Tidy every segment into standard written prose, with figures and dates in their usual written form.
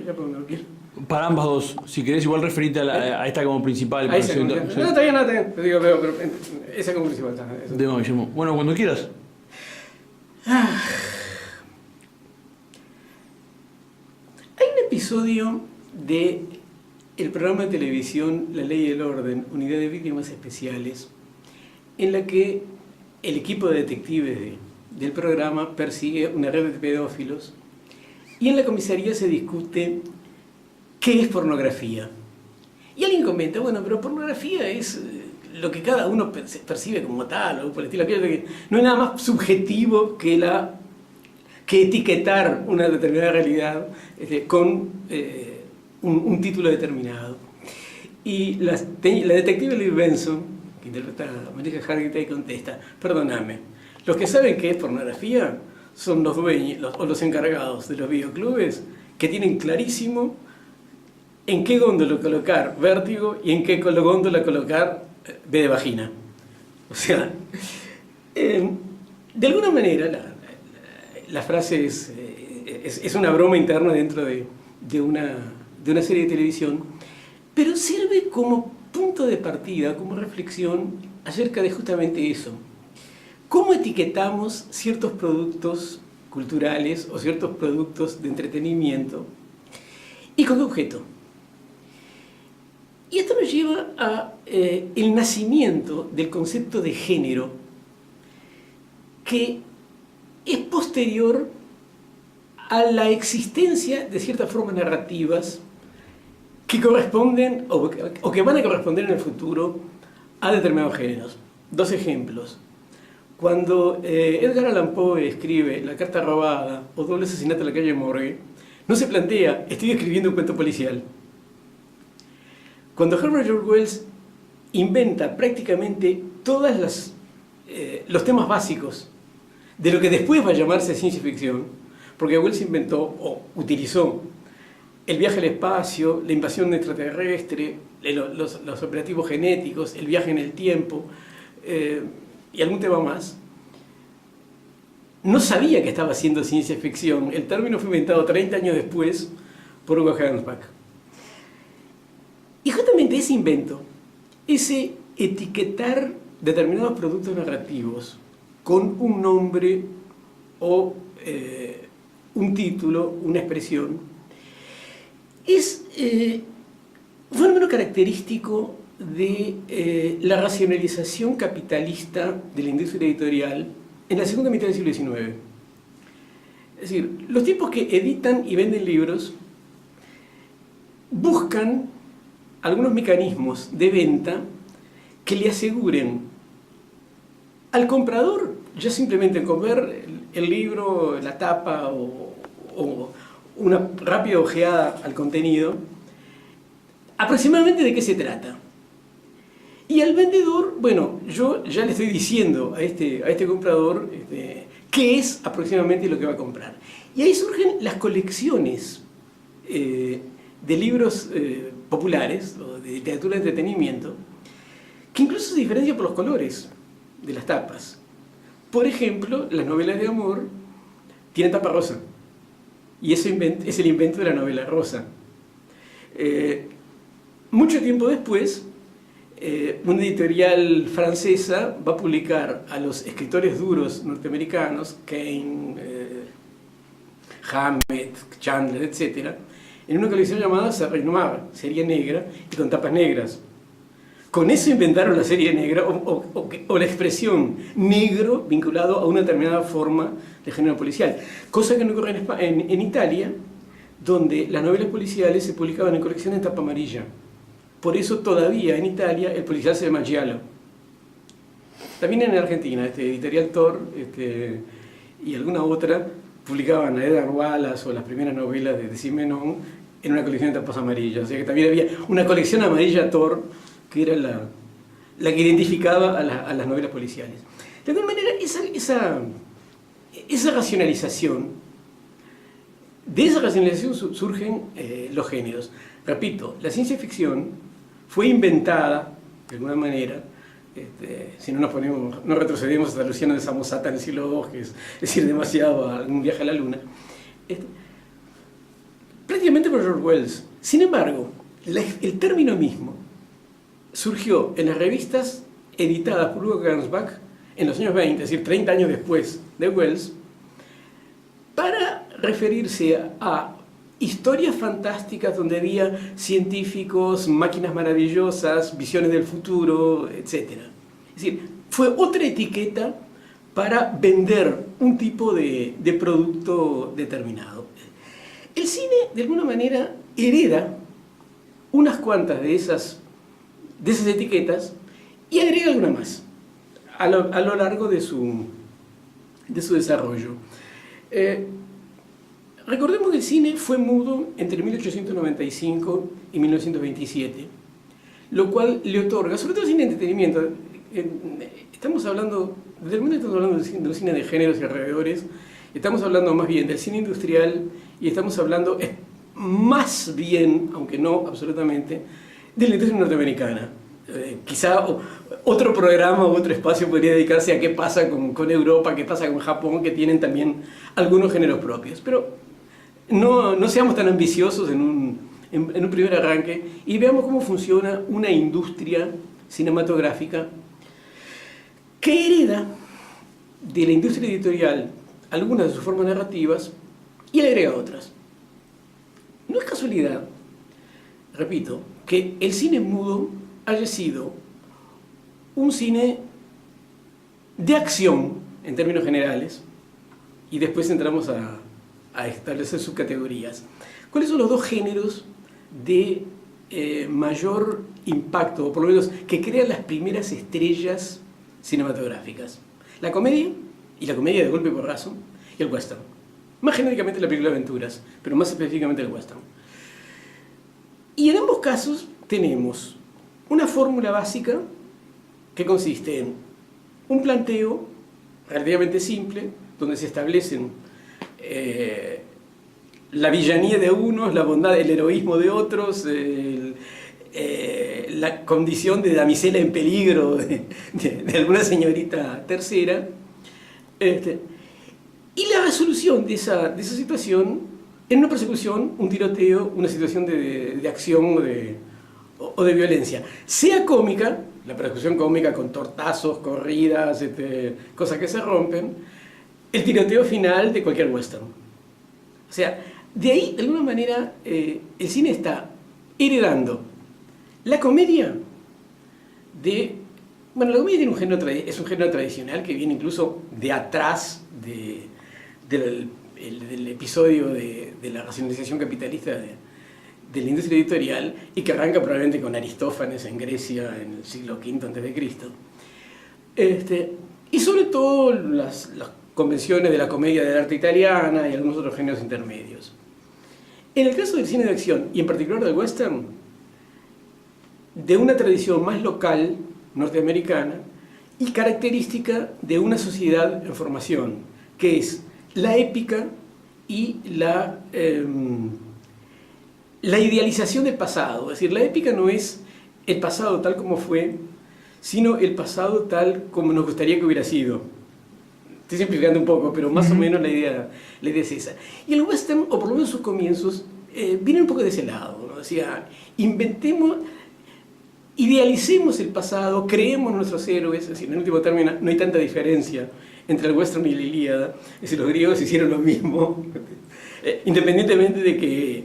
ya por donde lo quiero. Para ambas dos, si querés igual referirte a esta como principal. Ahí se no, está bien, no, está bien. Digo, pero esa como principal está. De nuevo, Guillermo. Bueno, cuando quieras. Hay un episodio de el programa de televisión La Ley y el Orden, Unidad de Víctimas Especiales, en la que el equipo de detectives del programa persigue una red de pedófilos y en la comisaría se discute qué es pornografía. Y alguien comenta, bueno, pero pornografía es lo que cada uno percibe como tal, o por el estilo, que no es nada más subjetivo que etiquetar una determinada realidad con un título determinado. Y la detective Liv Benson, que interpreta a Melissa Hargitay, contesta, perdóname, los que saben qué es pornografía son los dueños o los encargados de los videoclubes que tienen clarísimo en qué góndola colocar Vértigo y en qué góndola colocar B de vagina. O sea, de alguna manera la frase es una broma interna dentro de una serie de televisión, pero sirve como punto de partida, como reflexión acerca de justamente eso. ¿Cómo etiquetamos ciertos productos culturales o ciertos productos de entretenimiento? ¿Y con qué objeto? Y esto nos lleva a el nacimiento del concepto de género, que es posterior a la existencia de ciertas formas narrativas que corresponden o que van a corresponder en el futuro a determinados géneros. Dos ejemplos. Cuando Edgar Allan Poe escribe La carta robada o Doble asesinato en la calle Morgue, no se plantea, estoy escribiendo un cuento policial. Cuando Herbert George Wells inventa prácticamente todos los temas básicos de lo que después va a llamarse ciencia ficción, porque Wells inventó o utilizó el viaje al espacio, la invasión extraterrestre, los operativos genéticos, el viaje en el tiempo y algún tema más, no sabía que estaba haciendo ciencia ficción. El término fue inventado 30 años después por Hugo Gernsback. Y justamente ese invento, ese etiquetar determinados productos narrativos con un nombre o un título, una expresión, es un fenómeno característico de la racionalización capitalista de la industria editorial en la segunda mitad del siglo XIX. Es decir, los tipos que editan y venden libros buscan algunos mecanismos de venta que le aseguren al comprador, ya simplemente con ver el libro, la tapa o una rápida ojeada al contenido, aproximadamente de qué se trata. Y al vendedor, bueno, yo ya le estoy diciendo a este comprador qué es aproximadamente lo que va a comprar. Y ahí surgen las colecciones de libros populares o de literatura de entretenimiento, que incluso se diferencian por los colores de las tapas. Por ejemplo, las novelas de amor tienen tapa rosa, y eso es el invento de la novela rosa. Mucho tiempo después, una editorial francesa va a publicar a los escritores duros norteamericanos, Kane, Hammett, Chandler, etc., en una colección llamada Série Noire, serie negra, y con tapas negras. Con eso inventaron la serie negra o la expresión negro vinculado a una determinada forma de género policial. Cosa que no ocurre en Italia, donde las novelas policiales se publicaban en colecciones de tapa amarilla. Por eso todavía en Italia el policial se llama giallo. También en Argentina, Editorial Thor y alguna otra publicaban a Edgar Wallace o las primeras novelas de Simenon en una colección de tapas amarillas. O sea que también había una colección amarilla Thor, que era la que identificaba a las novelas policiales. De alguna manera, esa racionalización, de esa racionalización surgen los géneros. Repito, la ciencia ficción fue inventada, de alguna manera, si no no retrocedemos hasta Luciano de Samosata en el siglo II, que es decir, demasiado a un viaje a la luna, prácticamente por George Wells. Sin embargo, el término mismo surgió en las revistas editadas por Hugo Gernsback en los años 20, es decir, 30 años después de Wells, para referirse a historias fantásticas donde había científicos, máquinas maravillosas, visiones del futuro, etc. Es decir, fue otra etiqueta para vender un tipo de producto determinado. El cine, de alguna manera, hereda unas cuantas de esas etiquetas y agrega alguna más a lo largo de su desarrollo. Recordemos que el cine fue mudo entre 1895 y 1927, lo cual le otorga, sobre todo el cine de entretenimiento, estamos hablando, desde el momento que estamos hablando del cine de géneros y alrededores, estamos hablando más bien del cine industrial y estamos hablando más bien, aunque no absolutamente, de la industria norteamericana. Quizá otro programa o otro espacio podría dedicarse a qué pasa con Europa, qué pasa con Japón, que tienen también algunos géneros propios. Pero no seamos tan ambiciosos en un primer arranque y veamos cómo funciona una industria cinematográfica que hereda de la industria editorial algunas de sus formas narrativas y le agrega otras. No es casualidad, repito, que el cine mudo haya sido un cine de acción en términos generales y después entramos a establecer subcategorías. ¿Cuáles son los dos géneros de mayor impacto, o por lo menos que crean las primeras estrellas cinematográficas? La comedia, y la comedia de golpe y porrazo, y el western. Más genéricamente la película de aventuras, pero más específicamente el western. Y en ambos casos tenemos una fórmula básica que consiste en un planteo relativamente simple, donde se establecen la villanía de unos, la bondad, el heroísmo de otros, la condición de damisela en peligro de alguna señorita tercera, y la resolución de esa situación en una persecución, un tiroteo, una situación de acción o de violencia, sea cómica, la persecución cómica con tortazos, corridas, cosas que se rompen, el tiroteo final de cualquier western. O sea, de ahí, de alguna manera, el cine está heredando la comedia de... Bueno, la comedia es un género tradicional que viene incluso de atrás del episodio de la racionalización capitalista de la industria editorial y que arranca probablemente con Aristófanes en Grecia en el siglo V a.C. Y sobre todo las convenciones de la comedia del arte italiana y algunos otros géneros intermedios. En el caso del cine de acción, y en particular del western, de una tradición más local, norteamericana, y característica de una sociedad en formación, que es la épica y la idealización del pasado. Es decir, la épica no es el pasado tal como fue, sino el pasado tal como nos gustaría que hubiera sido. Estoy simplificando un poco, pero más o menos la idea es esa. Y el western, o por lo menos sus comienzos, vienen un poco de ese lado, ¿no? O sea, idealicemos el pasado, creemos nuestros héroes, es decir, en último término no hay tanta diferencia entre el western y la Ilíada, es decir, los griegos hicieron lo mismo, independientemente de que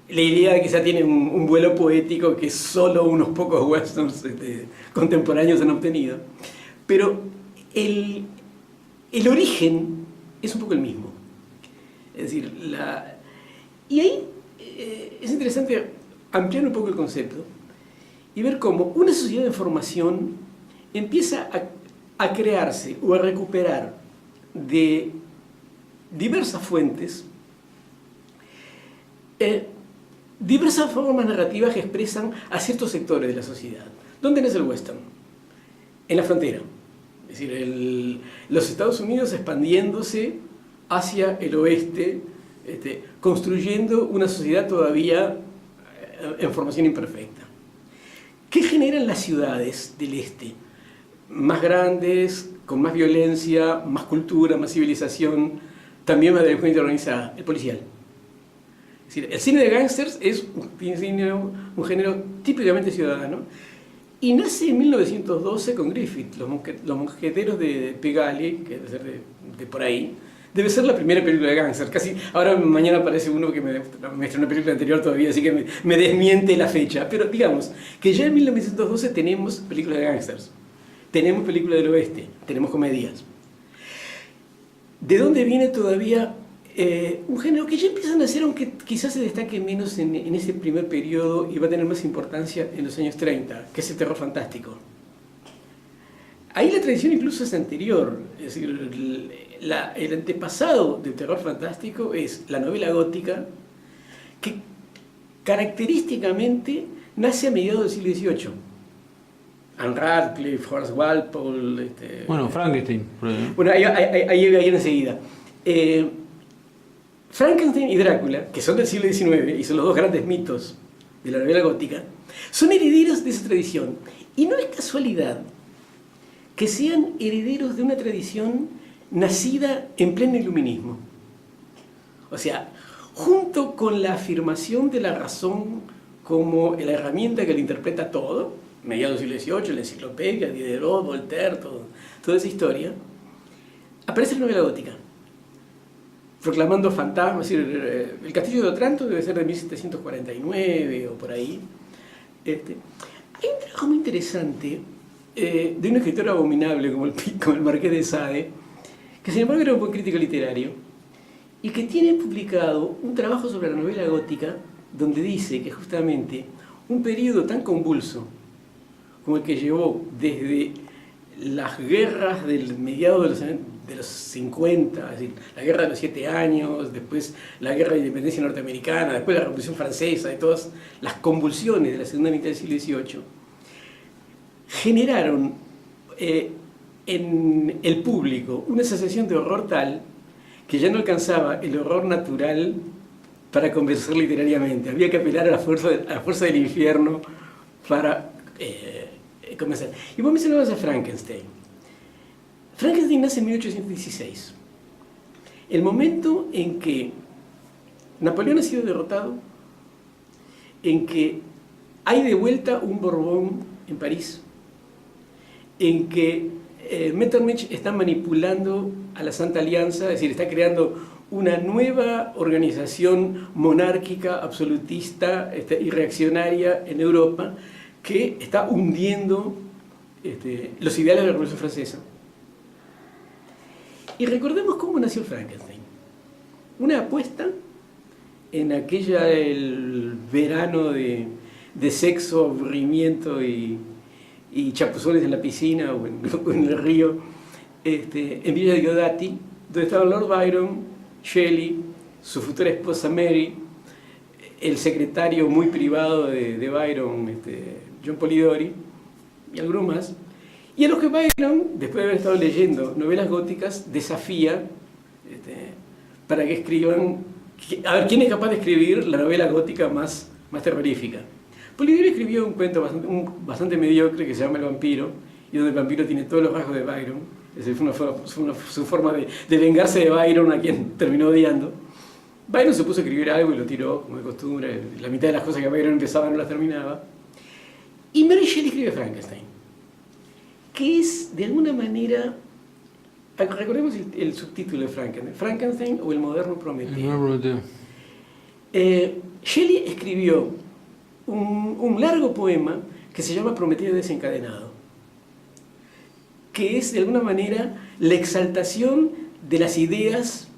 la Ilíada quizá tiene un vuelo poético que solo unos pocos westerns contemporáneos han obtenido, pero el origen es un poco el mismo. Es decir, y ahí es interesante ampliar un poco el concepto y ver cómo una sociedad de formación empieza a crearse o a recuperar de diversas fuentes diversas formas narrativas que expresan a ciertos sectores de la sociedad. ¿Dónde nace el western? En la frontera. Es decir, los Estados Unidos expandiéndose hacia el oeste, construyendo una sociedad todavía en formación imperfecta. ¿Qué generan las ciudades del este? Más grandes, con más violencia, más cultura, más civilización, también más delincuencia organizada, el policial. Es decir, el cine de gángsters es un género típicamente ciudadano y nace en 1912 con Griffith, Los mosqueteros de Pigalle, que debe ser de por ahí. Debe ser la primera película de gángster. Casi ahora mañana aparece uno que me muestra una película anterior todavía, así que me desmiente la fecha. Pero digamos que ya en 1912 tenemos películas de gángsters, tenemos películas del oeste, tenemos comedias. ¿De dónde viene todavía un género que ya empiezan a hacer, aunque quizás se destaque menos en ese primer periodo y va a tener más importancia en los años 30, que es el terror fantástico? Ahí la tradición incluso es anterior, es decir, el antepasado del terror fantástico es la novela gótica, que característicamente nace a mediados del siglo XVIII. Anne Radcliffe, Horace Walpole... Bueno, Frankenstein. Bueno, ahí enseguida. Frankenstein y Drácula, que son del siglo XIX y son los dos grandes mitos de la novela gótica, son herederos de esa tradición. Y no es casualidad que sean herederos de una tradición nacida en pleno iluminismo. O sea, junto con la afirmación de la razón como la herramienta que lo interpreta todo, mediados del siglo XVIII, la enciclopedia, Diderot, Voltaire, toda esa historia, aparece la novela gótica, proclamando fantasmas. Es decir, el Castillo de Otranto debe ser de 1749 o por ahí. Hay un trabajo muy interesante de un escritor abominable como el Marqués de Sade, que sin embargo era un buen crítico literario, y que tiene publicado un trabajo sobre la novela gótica, donde dice que justamente un periodo tan convulso como el que llevó desde las guerras del mediado de los 50, es decir, la guerra de los 7 años, después la guerra de independencia norteamericana, después la Revolución Francesa, y todas las convulsiones de la segunda mitad del siglo XVIII, generaron en el público una sensación de horror tal que ya no alcanzaba el horror natural para convencer literariamente. Había que apelar a la fuerza del infierno para convencer. Y vos mencionabas a Frankenstein. Frankenstein nace en 1816. El momento en que Napoleón ha sido derrotado, en que hay de vuelta un Borbón en París, en que Metternich está manipulando a la Santa Alianza, es decir, está creando una nueva organización monárquica, absolutista y reaccionaria en Europa, que está hundiendo los ideales de la Revolución Francesa. Y recordemos cómo nació Frankenstein. Una apuesta en el verano de sexo, aburrimiento y chapuzones en la piscina o en el río, en Villa de Diodati, donde estaban Lord Byron, Shelley, su futura esposa Mary, el secretario muy privado de Byron, John Polidori, y algunos más, y a los que Byron, después de haber estado leyendo novelas góticas, desafía para que escriban, a ver quién es capaz de escribir la novela gótica más terrorífica. Polidori escribió un cuento bastante mediocre que se llama El vampiro, y donde el vampiro tiene todos los rasgos de Byron. Esa fue su forma de vengarse de Byron, a quien terminó odiando. Byron se puso a escribir algo y lo tiró, como de costumbre. La mitad de las cosas que Byron empezaba no las terminaba. Y Mary Shelley escribe Frankenstein, que es, de alguna manera, recordemos el subtítulo de Frankenstein: Frankenstein o el moderno Prometeo. Shelley escribió un largo poema que se llama Prometeo desencadenado, que es de alguna manera la exaltación de las ideas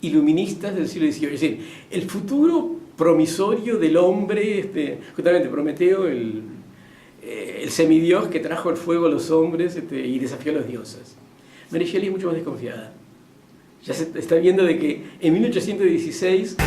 iluministas del siglo XVIII, es decir, el futuro promisorio del hombre, justamente Prometeo, el semidios que trajo el fuego a los hombres y desafió a los dioses. Mary Shelley es mucho más desconfiada. Ya se está viendo de que en 1816